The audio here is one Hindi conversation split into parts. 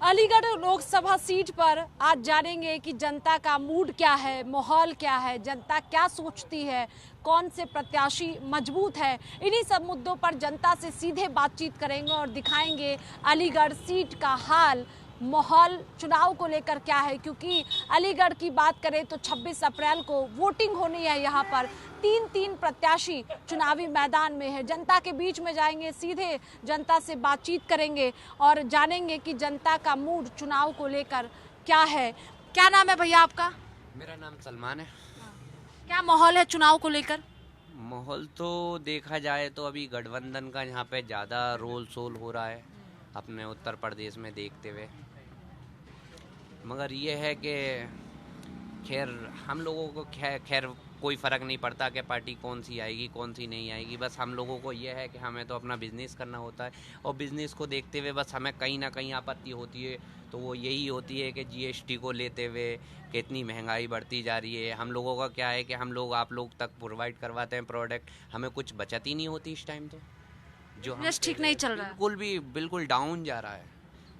अलीगढ़ लोकसभा सीट पर आज जानेंगे कि जनता का मूड क्या है, माहौल क्या है, जनता क्या सोचती है, कौन से प्रत्याशी मजबूत है। इन्हीं सब मुद्दों पर जनता से सीधे बातचीत करेंगे और दिखाएंगे अलीगढ़ सीट का हाल, माहौल चुनाव को लेकर क्या है। क्योंकि अलीगढ़ की बात करें तो 26 अप्रैल को वोटिंग होनी है। यहाँ पर तीन प्रत्याशी चुनावी मैदान में है। जनता के बीच में जाएंगे, सीधे जनता से बातचीत करेंगे और जानेंगे कि जनता का मूड चुनाव को लेकर क्या है। क्या नाम है भैया आपका? मेरा नाम सलमान है। क्या माहौल है चुनाव को लेकर? माहौल तो देखा जाए तो अभी गठबंधन का यहाँ पे ज़्यादा रोल शोल हो रहा है अपने उत्तर प्रदेश में देखते हुए। मगर ये है कि खैर हम लोगों को खैर कोई फ़र्क नहीं पड़ता कि पार्टी कौन सी आएगी कौन सी नहीं आएगी। बस हम लोगों को ये है कि हमें तो अपना बिज़नेस करना होता है और बिज़नेस को देखते हुए बस हमें कहीं ना कहीं आपत्ति होती है तो वो यही होती है कि जीएसटी को लेते हुए कि इतनी महंगाई बढ़ती जा रही है। हम लोगों का क्या है कि हम लोग आप लोग तक प्रोवाइड करवाते हैं प्रोडक्ट, हमें कुछ बचत ही नहीं होती इस टाइम। तो जो बिजनेस ठीक नहीं चल रहा है, बिल्कुल डाउन जा रहा है,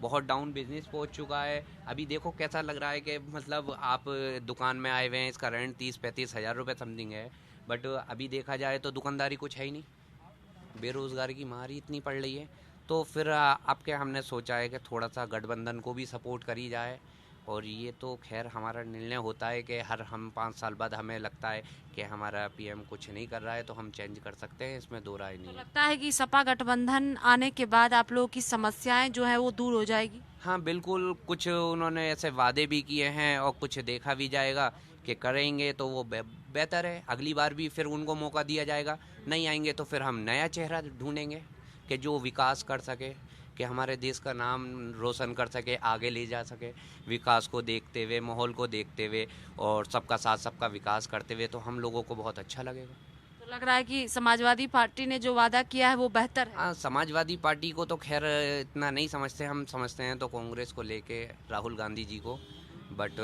बहुत डाउन बिजनेस पहुंच चुका है। अभी देखो कैसा लग रहा है कि मतलब आप दुकान में आए हुए हैं, इसका रेंट 30-35 हज़ार रुपये समथिंग है, बट अभी देखा जाए तो दुकानदारी कुछ है ही नहीं, बेरोज़गारी की मार ही इतनी पड़ रही है। तो फिर अब क्या हमने सोचा है कि थोड़ा सा गठबंधन को भी सपोर्ट करी जाए। और ये तो खैर हमारा निर्णय होता है कि हर हम 5 साल बाद हमें लगता है कि हमारा पीएम कुछ नहीं कर रहा है तो हम चेंज कर सकते हैं, इसमें दो राय नहीं तो है। लगता है कि सपा गठबंधन आने के बाद आप लोगों की समस्याएं जो है वो दूर हो जाएगी। हाँ बिल्कुल, कुछ उन्होंने ऐसे वादे भी किए हैं और कुछ देखा भी जाएगा कि करेंगे तो वो बेहतर है। अगली बार भी फिर उनको मौका दिया जाएगा, नहीं आएंगे तो फिर हम नया चेहरा ढूंढेंगे कि जो विकास कर सके, कि हमारे देश का नाम रोशन कर सके, आगे ले जा सके। विकास को देखते हुए, माहौल को देखते हुए और सबका साथ सबका विकास करते हुए तो हम लोगों को बहुत अच्छा लगेगा। तो लग रहा है कि समाजवादी पार्टी ने जो वादा किया है वो बेहतर है। हाँ, समाजवादी पार्टी को तो खैर इतना नहीं समझते, हम समझते हैं तो कांग्रेस को लेके राहुल गांधी जी को। बट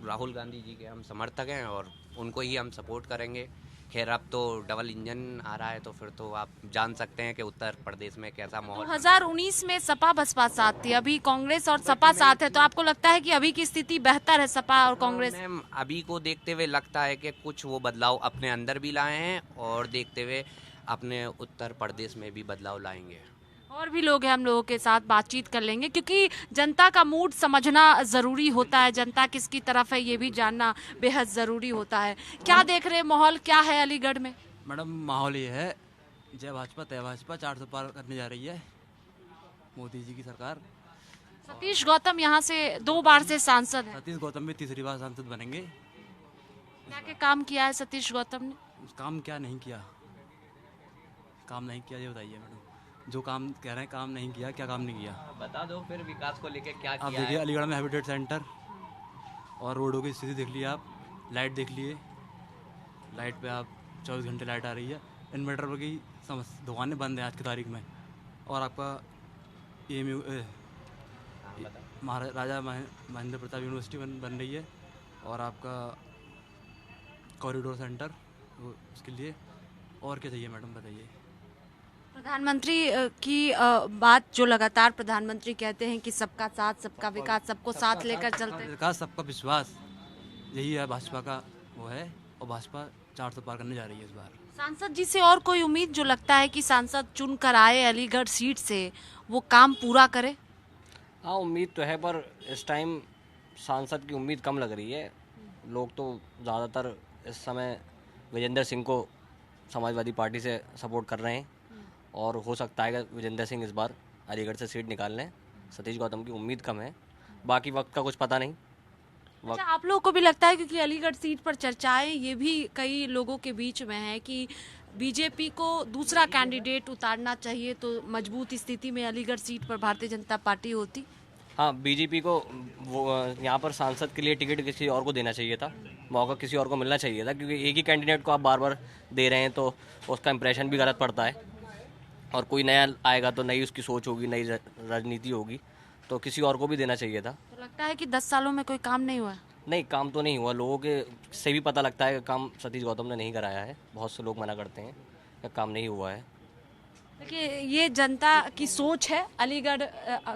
राहुल गांधी जी के हम समर्थक हैं और उनको ही हम सपोर्ट करेंगे। खैर अब तो डबल इंजन आ रहा है तो फिर तो आप जान सकते हैं कि उत्तर प्रदेश में कैसा माहौल। 2019 में सपा बसपा साथ थी, अभी कांग्रेस और सपा साथ है, तो आपको लगता है कि अभी की स्थिति बेहतर है सपा और कांग्रेस? मैम अभी को देखते हुए लगता है कि कुछ वो बदलाव अपने अंदर भी लाए हैं और देखते हुए अपने उत्तर प्रदेश में भी बदलाव लाएंगे। और भी लोग हैं, हम लोगों के साथ बातचीत कर लेंगे क्योंकि जनता का मूड समझना ज़रूरी होता है, जनता किसकी तरफ है ये भी जानना बेहद ज़रूरी होता है। क्या देख रहे हैं, माहौल क्या है अलीगढ़ में? मैडम माहौल ये है, जय भाजपा तय भाजपा 400 पार करने जा रही है मोदी जी की सरकार। सतीश गौतम यहाँ से 2 बार से सांसद है। सतीश गौतम भी तीसरी बार सांसद बनेंगे। क्या क्या काम किया है सतीश गौतम ने? काम क्या नहीं किया, काम नहीं किया ये बताइए मैडम। जो काम कह रहे हैं काम नहीं किया, क्या काम नहीं किया बता दो फिर विकास को लेके क्या आप किया देखिए है। अलीगढ़ में हैबिटेट सेंटर और रोडों की स्थिति देख लीजिए आप, लाइट देख लिए, लाइट पे आप 24 घंटे लाइट आ रही है। इन्वर्टर पर की दुकानें बंद हैं आज की तारीख में। और आपका महाराजा महेंद्र प्रताप यूनिवर्सिटी बन रही है और आपका कॉरिडोर सेंटर उसके लिए। और क्या चाहिए मैडम बताइए। प्रधानमंत्री की बात जो लगातार प्रधानमंत्री कहते हैं कि सबका साथ सबका विकास, सबको साथ लेकर चलते हैं। विकास सबका विश्वास, यही है भाजपा का वो है। और भाजपा 400 पार करने जा रही है इस बार। सांसद जी से और कोई उम्मीद जो लगता है कि सांसद चुन कर आए अलीगढ़ सीट से वो काम पूरा करे? हाँ उम्मीद तो है, पर इस टाइम सांसद की उम्मीद कम लग रही है। लोग तो ज़्यादातर इस समय विजेंद्र सिंह को समाजवादी पार्टी से सपोर्ट कर रहे हैं और हो सकता है कि विजेंद्र सिंह इस बार अलीगढ़ से सीट निकाल लें। सतीश गौतम की उम्मीद कम है, बाकी वक्त का कुछ पता नहीं। अच्छा, आप लोगों को भी लगता है, क्योंकि अलीगढ़ सीट पर चर्चाएं ये भी कई लोगों के बीच में है कि बीजेपी को दूसरा कैंडिडेट उतारना चाहिए तो मजबूत स्थिति में अलीगढ़ सीट पर भारतीय जनता पार्टी होती? हाँ, बीजेपी को वो यहाँ पर सांसद के लिए टिकट किसी और को देना चाहिए था, मौका किसी और को मिलना चाहिए था, क्योंकि एक ही कैंडिडेट को आप बार बार दे रहे हैं तो उसका इंप्रेशन भी गलत पड़ता है। और कोई नया आएगा तो नई उसकी सोच होगी, नई राजनीति होगी, तो किसी और को भी देना चाहिए था। तो लगता है कि 10 सालों में कोई काम नहीं हुआ? नहीं, काम तो नहीं हुआ। लोगों के से भी पता लगता है कि काम सतीश गौतम ने नहीं कराया है। बहुत से लोग मना करते हैं कि काम नहीं हुआ है। देखिए, ये जनता की सोच है। अलीगढ़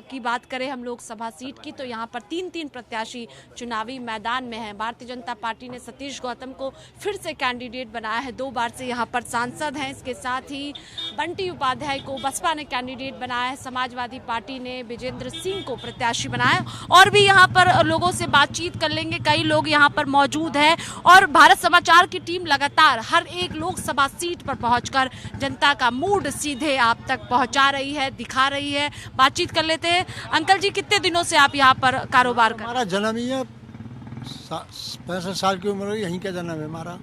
की बात करें हम लोग सभा सीट की, तो यहाँ पर 3 प्रत्याशी चुनावी मैदान में हैं। भारतीय जनता पार्टी ने सतीश गौतम को फिर से कैंडिडेट बनाया है, 2 बार से यहाँ पर सांसद हैं। इसके साथ ही बंटी उपाध्याय को बसपा ने कैंडिडेट बनाया है, समाजवादी पार्टी ने विजेंद्र सिंह को प्रत्याशी बनाया। और भी यहाँ पर लोगों से बातचीत कर लेंगे, कई लोग यहाँ पर मौजूद हैं। और भारत समाचार की टीम लगातार हर एक लोकसभा सीट पर पहुंचकर जनता का मूड सीधे आप तक पहुंचा रही है, दिखा रही है। बातचीत कर लेते हैं। अंकल जी, कितने दिनों से आप यहाँ पर कारोबार कर? हमारा जन्म ही है, 65 साल की उम्र है, यहीं का जन्म है हमारा।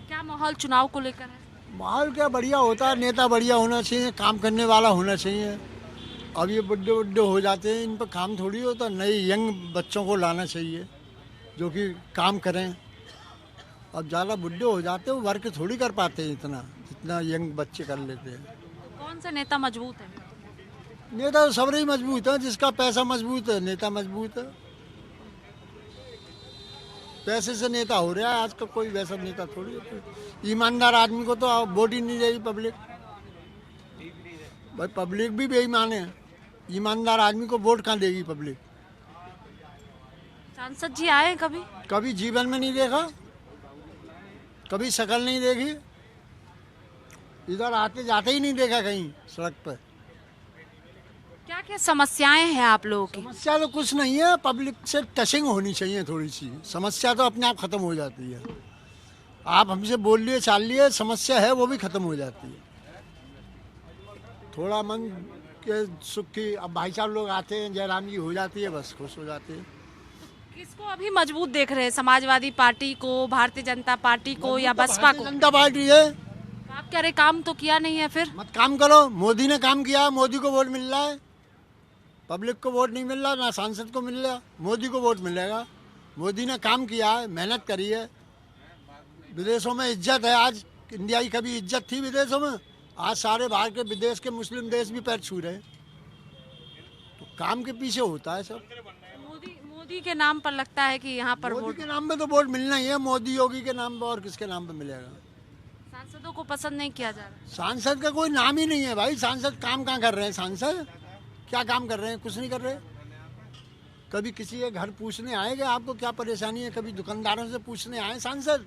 क्या माहौल चुनाव को लेकर है? माहौल क्या बढ़िया होता है, नेता बढ़िया होना चाहिए, काम करने वाला होना चाहिए। अब ये बुड्ढे बुड्ढे हो जाते हैं, इन पर काम थोड़ी होता। नए यंग बच्चों को लाना चाहिए जो कि काम करें। अब ज़्यादा बुड्ढे हो जाते हैं, वो वर्क थोड़ी कर पाते हैं इतना जितना यंग बच्चे कर लेते हैं। तो कौन सा नेता मजबूत है? नेता तो सब ही मजबूत है, जिसका पैसा मजबूत है नेता मजबूत है। पैसे से नेता हो रहा है आजकल, कोई वैसा नेता थोड़ी है। ईमानदार आदमी को तो वोट ही नहीं देगी पब्लिक। भाई पब्लिक भी बेईमान है, ईमानदार आदमी को वोट कहाँ देगी पब्लिक? सांसद जी आए हैं कभी? कभी जीवन में नहीं देखा, कभी शक्ल नहीं देखी, इधर आते जाते ही नहीं देखा कहीं सड़क पर। क्या क्या समस्याएं हैं आप लोगों की? समस्या तो कुछ नहीं है, पब्लिक से टचिंग होनी चाहिए थोड़ी सी। समस्या तो अपने आप खत्म हो जाती है। आप हमसे बोल लिए चाल लिए, समस्या है वो भी खत्म हो जाती है। थोड़ा मन के सुख की, अब भाई साहब लोग आते हैं, जयराम जी हो जाती है, बस खुश हो जाते हैं। किसको अभी मजबूत देख रहे हैं? समाजवादी पार्टी को, भारतीय जनता पार्टी को या बसपा को? जनता पार्टी है। आप कह रहे काम तो किया नहीं है, फिर मत काम करो। मोदी ने काम किया, मोदी को वोट मिल रहा है। पब्लिक को वोट नहीं मिल रहा, ना सांसद को मिल रहा, मोदी को वोट मिलेगा। मोदी ने काम किया है, मेहनत करी है। विदेशों में इज्जत है, आज इंडिया की कभी इज्जत थी विदेशों में? आज सारे बाहर के विदेश के मुस्लिम देश भी पैर छू रहे हैं। तो काम के पीछे होता है सब। मोदी के नाम पर लगता है कि यहाँ पर मोदी वोट, के नाम पे तो वोट मिलना ही है। मोदी योगी के नाम पे और किसके नाम पे मिलेगा? सांसदों को पसंद नहीं किया जा रहा। सांसद का कोई नाम ही नहीं है भाई। सांसद काम कहाँ कर रहे हैं? सांसद क्या काम कर रहे हैं? कुछ नहीं कर रहे। कभी किसी के घर पूछने आएंगे आपको क्या परेशानी है? कभी दुकानदारों से पूछने आए सांसद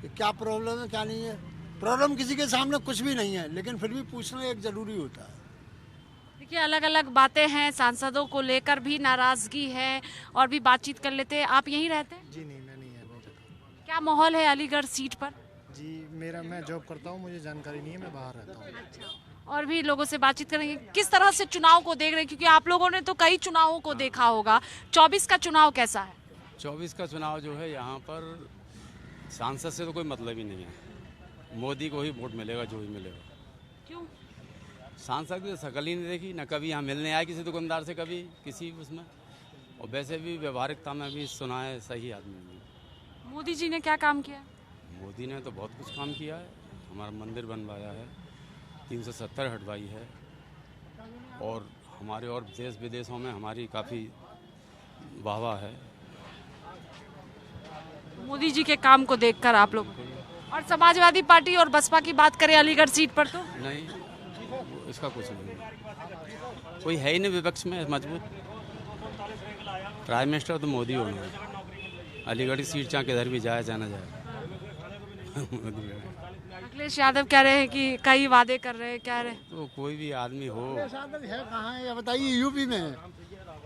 कि क्या प्रॉब्लम है क्या नहीं है? प्रॉब्लम किसी के सामने कुछ भी नहीं है, लेकिन फिर भी पूछना एक जरूरी होता है। देखिए, अलग अलग बातें हैं, सांसदों को लेकर भी नाराजगी है। और भी बातचीत कर लेते हैं। आप यहीं रहते हैं? जी नहीं, मैं नहीं है। क्या माहौल है अलीगढ़ सीट पर? जी मैं जॉब करता हूँ, मुझे जानकारी नहीं है, मैं बाहर रहता हूँ। और भी लोगों से बातचीत करेंगे। किस तरह से चुनाव को देख रहे हैं, क्योंकि आप लोगों ने तो कई चुनावों को देखा होगा। 24 का चुनाव कैसा है? 24 का चुनाव जो है, यहाँ पर सांसद से तो कोई मतलब ही नहीं है। मोदी को ही वोट मिलेगा, जो ही मिलेगा। क्यों? सांसद की शक्ल ही नहीं देखी, न कभी यहाँ मिलने आए किसी दुकानदार से, कभी किसी उसमें। और वैसे भी व्यवहारिकता में भी सुना है सही आदमी नहीं। मोदी जी ने क्या काम किया? मोदी ने तो बहुत कुछ काम किया है। हमारा मंदिर बनवाया है, 370 हटवाई है, और हमारे और देश विदेशों में हमारी काफ़ी वाहवाह है। मोदी जी के काम को देखकर आप लोग। और समाजवादी पार्टी और बसपा की बात करें अलीगढ़ सीट पर, तो नहीं, इसका कुछ नहीं, कोई है ही नहीं विपक्ष में मजबूत। प्राइम मिनिस्टर तो मोदी होना है। अलीगढ़ की सीट चाहे किधर भी जाए, चाहे ना जाए। अखिलेश यादव कह रहे हैं कि कई वादे कर रहे हैं, कह रहे हैं। तो कोई भी आदमी हो। सांसद है कहाँ है ये बताइए? यूपी में है,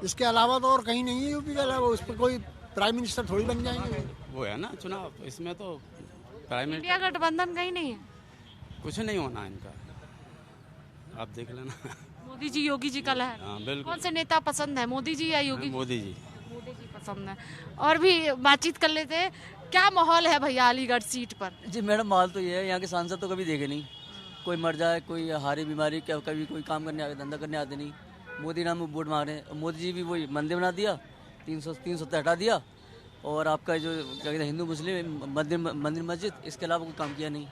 इसके अलावा तो और कहीं नहीं है। यूपी के अलावा उस पर कोई प्राइम मिनिस्टर थोड़ी बन जाएंगे। वो है ना चुनाव, इसमें तो प्राइम मिनिस्टर इंडिया गठबंधन कहीं नहीं है। कुछ नहीं होना है इनका, आप देख लेना। मोदी जी योगी जी का लहर। हाँ बिल्कुल। कौन से नेता पसंद है, मोदी जी या योगी? मोदी जी। मोदी जी पसंद है। और भी बातचीत कर लेते हैं। क्या माहौल है भैया अलीगढ़ सीट पर? जी मैडम, माहौल तो ये है, यहाँ के सांसद तो कभी देखे नहीं। कोई मर जाए, कोई हारी बीमारी, क्या कभी कोई काम करने आते, धंधा करने आते नहीं। मोदी नाम में वोट मांग रहे हैं। मोदी जी भी वही मंदिर बना दिया, 300 हटा दिया, और आपका जो क्या कहते हैं हिंदू मुस्लिम मंदिर मस्जिद, इसके अलावा कोई काम किया नहीं।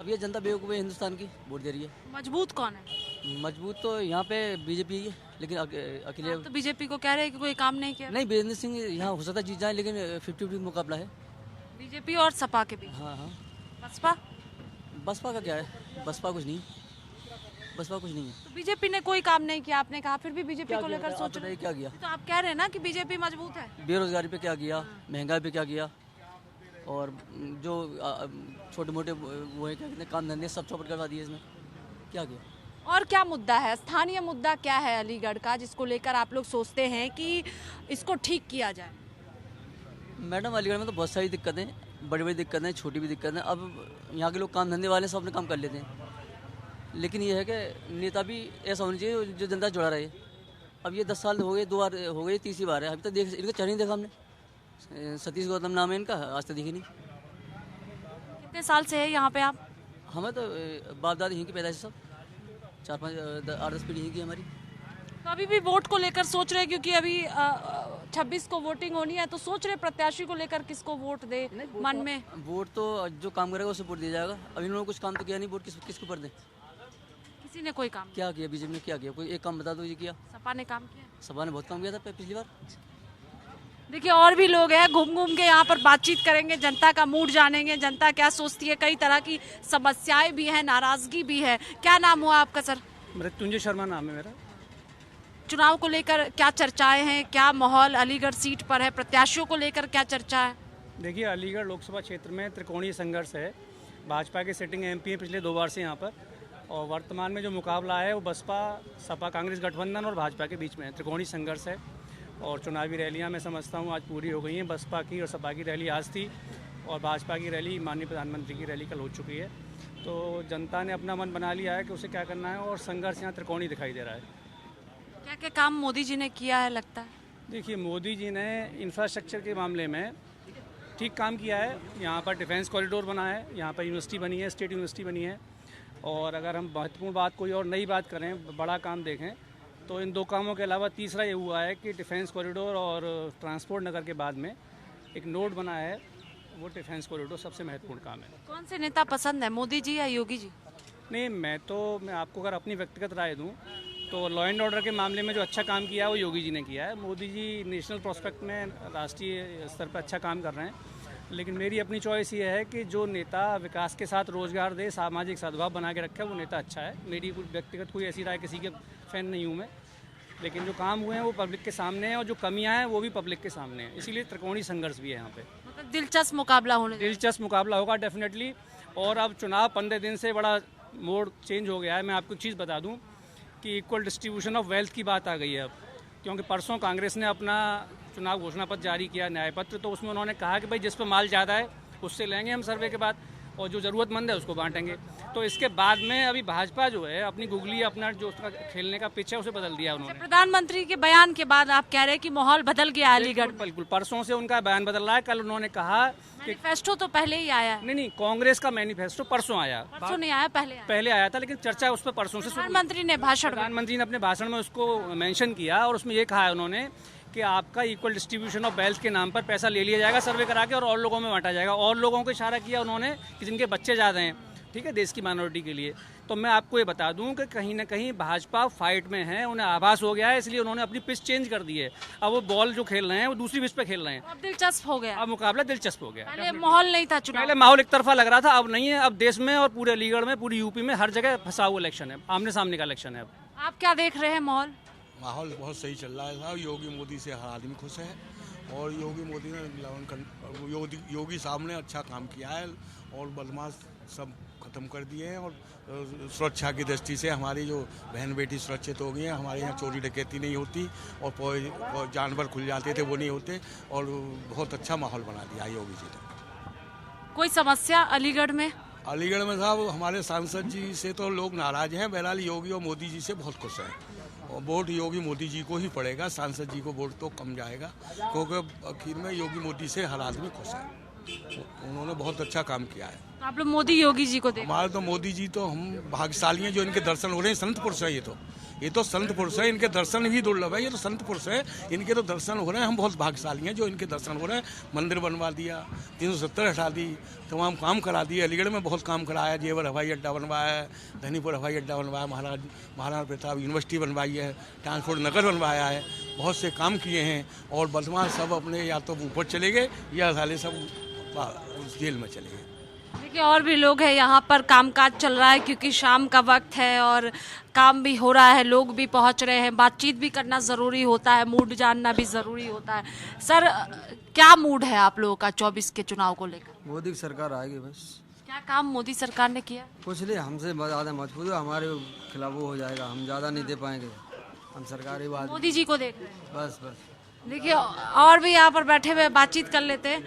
अब ये जनता बेवकूफ़ है, हिंदुस्तान की वोट दे रही है। मजबूत कौन है? मजबूत तो यहाँ पे बीजेपी ही है, लेकिन अकेले तो बीजेपी को कह रहे हैं कि कोई काम नहीं किया। नहीं। वीरेंद्र सिंह यहाँ हो सकता जीत जाए, लेकिन 50-50 मुकाबला है बीजेपी और सपा के बीच। हाँ। बसपा बसपा का क्या है, बसपा कुछ नहीं, बसपा कुछ नहीं है। तो बीजेपी ने कोई काम नहीं किया, आपने कहा, फिर भी बीजेपी को लेकर सोच रहे बताइए क्या किया? हैं। तो आप कह रहे हैं ना कि बीजेपी मजबूत है। बेरोजगारी पे क्या किया, महंगाई पे क्या किया, और जो छोटे मोटे वो है क्या कहते हैं काम धंधे सब चौपट करवा दिए इसमें, क्या किया? और क्या मुद्दा है, स्थानीय मुद्दा क्या है अलीगढ़ का, जिसको लेकर आप लोग सोचते हैं कि इसको ठीक किया जाए? मैडम अलीगढ़ में तो बहुत सारी दिक्कतें, बड़ी बड़ी दिक्कतें, छोटी भी दिक्कतें। अब यहाँ के लोग काम धंधे वाले सब अपने काम कर लेते हैं, लेकिन ये है कि नेता भी ऐसा होना चाहिए जो जनता से जुड़ा रहे। अब ये 10 साल हो गए, 2 बार हो गए, तीसरी बार है, अभी तक देख इनका चेहरा नहीं देखा हमने। सतीश गौतम नाम है इनका, आज तक दिखे नहीं। कितने साल से है यहाँ पे आप? हमें तो बाप दादा यहीं की पैदाइश सब 4-5 8-10 पीढ़ी यहीं की हमारी। तो अभी भी वोट को लेकर सोच रहे हैं, क्योंकि अभी 26 को वोटिंग होनी है, तो सोच रहे प्रत्याशी को लेकर किसको वोट दे मन में? वोट तो जो काम करेगा उसे वोट दिया जाएगा। अभी इन्होंने कुछ काम तो किया नहीं, वोट किसको पर दें? किसी ने कोई काम? क्या किया बीजेपी ने, क्या किया? कोई एक काम बता दो ये किया। सपा ने काम किया? सपा ने बहुत काम किया था पिछली बार। देखिए और भी लोग हैं, घूम घूम के यहाँ पर बातचीत करेंगे, जनता का मूड जानेंगे, जनता क्या सोचती है। कई तरह की समस्याएं भी हैं, नाराजगी भी है। क्या नाम हुआ आपका सर? मृत्युंजय शर्मा नाम है मेरा। चुनाव को लेकर क्या चर्चाएं हैं, क्या माहौल अलीगढ़ सीट पर है, प्रत्याशियों को लेकर क्या चर्चा है? देखिए अलीगढ़ लोकसभा क्षेत्र में त्रिकोणीय संघर्ष है। भाजपा के सिटिंग एमपी हैं पिछले 2 बार से यहाँ पर, और वर्तमान में जो मुकाबला है वो बसपा सपा कांग्रेस गठबंधन और भाजपा के बीच में है। त्रिकोणीय संघर्ष है और चुनावी रैलियाँ मैं समझता हूँ आज पूरी हो गई हैं। बसपा की और सपा की रैली आज थी और भाजपा की रैली माननीय प्रधानमंत्री की रैली कल हो चुकी है। तो जनता ने अपना मन बना लिया है कि उसे क्या करना है, और संघर्ष यहाँ त्रिकोणीय दिखाई दे रहा है। क्या क्या काम मोदी जी ने किया है लगता है? देखिए मोदी जी ने इंफ्रास्ट्रक्चर के मामले में ठीक काम किया है। यहाँ पर डिफेंस कॉरिडोर बना है, यहाँ पर यूनिवर्सिटी बनी है, स्टेट यूनिवर्सिटी बनी है। और अगर हम महत्वपूर्ण बात कोई और नई बात करें, बड़ा काम देखें, तो इन 2 कामों के अलावा तीसरा ये हुआ है कि डिफेंस कॉरिडोर और ट्रांसपोर्ट नगर के बाद में एक नोड बना है, वो डिफेंस कॉरिडोर सबसे महत्वपूर्ण काम है। कौन से नेता पसंद है, मोदी जी या योगी जी? नहीं, मैं आपको अगर अपनी व्यक्तिगत राय दूं तो लॉ एंड ऑर्डर के मामले में जो अच्छा काम किया है वो योगी जी ने किया है। मोदी जी नेशनल प्रोस्पेक्ट में राष्ट्रीय स्तर पर अच्छा काम कर रहे हैं, लेकिन मेरी अपनी चॉइस ये है कि जो नेता विकास के साथ रोजगार दे, सामाजिक सद्भाव बना के रखे, वो नेता अच्छा है। मेरी व्यक्तिगत कोई ऐसी राय, किसी के फैन नहीं हूँ मैं, लेकिन जो काम हुए हैं वो पब्लिक के सामने हैं और जो कमियां हैं वो भी पब्लिक के सामने हैं। इसीलिए त्रिकोणीय संघर्ष भी है यहाँ पे। मतलब दिलचस्प मुकाबला दिलचस्प मुकाबला होगा डेफिनेटली। और अब चुनाव 15 दिन से बड़ा मोड चेंज हो गया है। मैं आपको एक चीज़ बता दूं कि इक्वल डिस्ट्रीब्यूशन ऑफ वेल्थ की बात आ गई है अब, क्योंकि परसों कांग्रेस ने अपना चुनाव घोषणा पत्र जारी किया, न्याय पत्र, तो उसमें उन्होंने कहा कि भाई जिस पर माल ज़्यादा है उससे लेंगे हम सर्वे के बाद, और जो ज़रूरतमंद है उसको बांटेंगे। तो इसके बाद में अभी भाजपा जो है अपनी गुगली, अपना जो उसका खेलने का पिच है उसे बदल दिया उन्होंने। प्रधानमंत्री के बयान के बाद आप कह रहे हैं कि माहौल बदल गया अलीगढ़? बिल्कुल, परसों से उनका बयान बदल रहा है। कल उन्होंने कहा कि मैनिफेस्टो तो पहले ही आया है। नहीं, कांग्रेस का मैनिफेस्टो परसों आया, परसों नहीं आया, पहले आया था, लेकिन चर्चा उस पर परसों से। प्रधानमंत्री ने अपने भाषण में उसको मेंशन किया और उसमें ये कहा है उन्होंने कि आपका इक्वल डिस्ट्रीब्यूशन ऑफ वेल्थ के नाम पर पैसा ले लिया जाएगा सर्वे करा के और लोगों में बांटा जाएगा। और लोगों को इशारा किया उन्होंने कि जिनके बच्चे ज़्यादा हैं, ठीक है, देश की माइनॉरिटी के लिए। तो मैं आपको ये बता दूं कि कहीं ना कहीं भाजपा फाइट में है, उन्हें आभास हो गया है, इसलिए उन्होंने अपनी पिच चेंज कर दी है। अब वो बॉल जो खेल रहे हैं वो दूसरी पिच पे खेल रहे हैं। अब दिलचस्प हो गया, अब मुकाबला दिलचस्प हो गया। पहले माहौल नहीं था, पहले माहौल एक तरफा लग रहा था, अब नहीं है। अब देश में और पूरे अलीगढ़ में, पूरी यूपी में हर जगह फंसा हुआ इलेक्शन है, आमने सामने का इलेक्शन है। अब आप क्या देख रहे हैं? माहौल बहुत सही चल रहा है साहब। योगी मोदी से हर आदमी खुश है और योगी मोदी ने योगी साहब ने अच्छा काम किया है और बदमाश सब खत्म कर दिए हैं। और सुरक्षा की दृष्टि से हमारी जो बहन बेटी सुरक्षित हो गई हैं। हमारे यहाँ चोरी डकैती नहीं होती और जानवर खुल जाते थे वो नहीं होते, और बहुत अच्छा माहौल बना दिया योगी जी ने। कोई समस्या अलीगढ़ में? अलीगढ़ में साहब हमारे सांसद जी से तो लोग नाराज हैं। बहरहाल योगी और मोदी जी से बहुत खुश हैं और वोट योगी मोदी जी को ही पड़ेगा। सांसद जी को वोट तो कम जाएगा, क्योंकि आखिर में योगी मोदी से हर आदमी खुश है। उन्होंने बहुत अच्छा काम किया है। तो आप लोग मोदी योगी जी को देखें? हमारे तो मोदी जी तो हम भाग्यशाली हैं जो इनके दर्शन हो रहे हैं। संत पुरुष है ये तो संत पुरुष है, इनके दर्शन ही दुर्लभ है। ये तो संत पुरुष है, इनके तो दर्शन हो रहे हैं। हम बहुत भाग्यशाली हैं जो इनके दर्शन हो रहे हैं। मंदिर बनवा दिया, 370 हटा दी, तमाम काम करा दिए। अलीगढ़ में बहुत काम कराया, जेवर हवाई अड्डा बनवाया है, धनीपुर हवाई अड्डा बनवाया, महाराणा प्रताप यूनिवर्सिटी बनवाई है, ट्रांसपोर्ट नगर बनवाया है, बहुत से काम किए हैं। और बदमाश सब अपने या तो ऊपर चले गए या साले सब जेल में चले गए। देखिए और भी लोग हैं यहाँ पर, कामकाज चल रहा है क्योंकि शाम का वक्त है और काम भी हो रहा है, लोग भी पहुँच रहे हैं, बातचीत भी करना ज़रूरी होता है, मूड जानना भी ज़रूरी होता है। सर क्या मूड है आप लोगों का 24 के चुनाव को लेकर? मोदी की सरकार आएगी बस। क्या काम मोदी सरकार ने किया? कुछ नहीं, हमसे ज़्यादा मजबूत है, हमारे खिलाफ वो हो जाएगा, हम ज़्यादा नहीं दे पाएंगे, हम सरकारी बात मोदी जी को देख रहे हैं। बस बस। देखिए और भी यहाँ पर बैठे हुए बातचीत कर लेते हैं।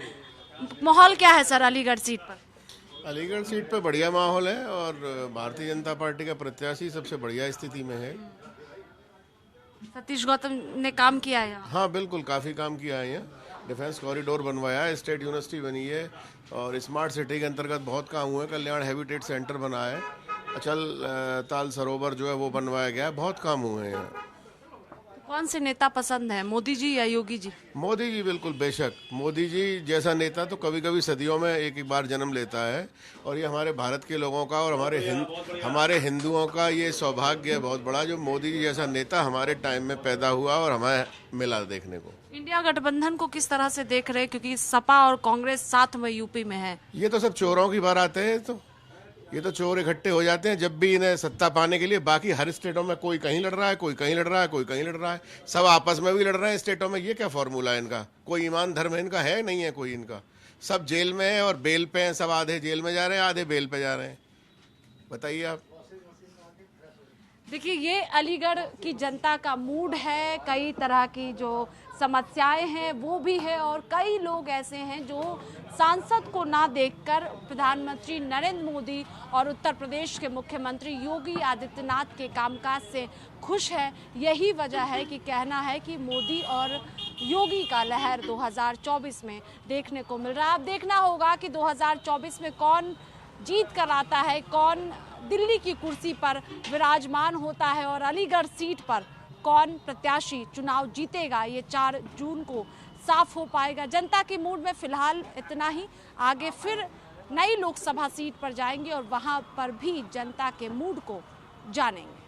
माहौल क्या है सर अलीगढ़ सीट पर? अलीगढ़ सीट पर बढ़िया माहौल है और भारतीय जनता पार्टी का प्रत्याशी सबसे बढ़िया स्थिति में है। सतीश गौतम ने काम किया है यहाँ? हाँ बिल्कुल, काफ़ी काम किया है यहाँ। डिफेंस कॉरिडोर बनवाया है, स्टेट यूनिवर्सिटी बनी है और स्मार्ट सिटी के अंतर्गत बहुत काम हुआ है। कल्याण हैबिटेट सेंटर बना है, अचल ताल सरोवर जो है वो बनवाया गया है, बहुत काम हुए हैं यहाँ। कौन से नेता पसंद है, मोदी जी या योगी जी? मोदी जी बिल्कुल, बेशक। मोदी जी जैसा नेता तो कभी कभी सदियों में एक बार जन्म लेता है और ये हमारे भारत के लोगों का और हमारे हिंदुओं का ये सौभाग्य है बहुत बड़ा, जो मोदी जी जैसा नेता हमारे टाइम में पैदा हुआ और हमें मिला देखने को। इंडिया गठबंधन को किस तरह से देख रहे हैं, क्योंकि सपा और कांग्रेस साथ में यूपी में है? ये तो सब चोरों की बात आते हैं, तो ये तो चोर इकट्ठे हो जाते हैं जब भी इन्हें सत्ता पाने के लिए। बाकी हर स्टेटों में कोई कहीं लड़ रहा है, कोई कहीं लड़ रहा है, कोई कहीं लड़ रहा है, सब आपस में भी लड़ रहे हैं स्टेटों में। ये क्या फॉर्मूला है इनका? कोई ईमान धर्म इनका है नहीं है कोई इनका। सब जेल में है और बेल पे हैं, सब आधे जेल में जा रहे हैं, आधे बेल पे जा रहे हैं। बताइए आप। देखिए ये अलीगढ़ की जनता का मूड है, कई तरह की जो समस्याएं हैं वो भी है और कई लोग ऐसे हैं जो सांसद को ना देखकर प्रधानमंत्री नरेंद्र मोदी और उत्तर प्रदेश के मुख्यमंत्री योगी आदित्यनाथ के कामकाज से खुश है। यही वजह है कि कहना है कि मोदी और योगी का लहर 2024 में देखने को मिल रहा है। अब देखना होगा कि 2024 में कौन जीत कर आता है, कौन दिल्ली की कुर्सी पर विराजमान होता है और अलीगढ़ सीट पर कौन प्रत्याशी चुनाव जीतेगा, ये 4 जून को साफ हो पाएगा। जनता के मूड में फिलहाल इतना ही, आगे फिर नई लोकसभा सीट पर जाएंगे और वहां पर भी जनता के मूड को जानेंगे।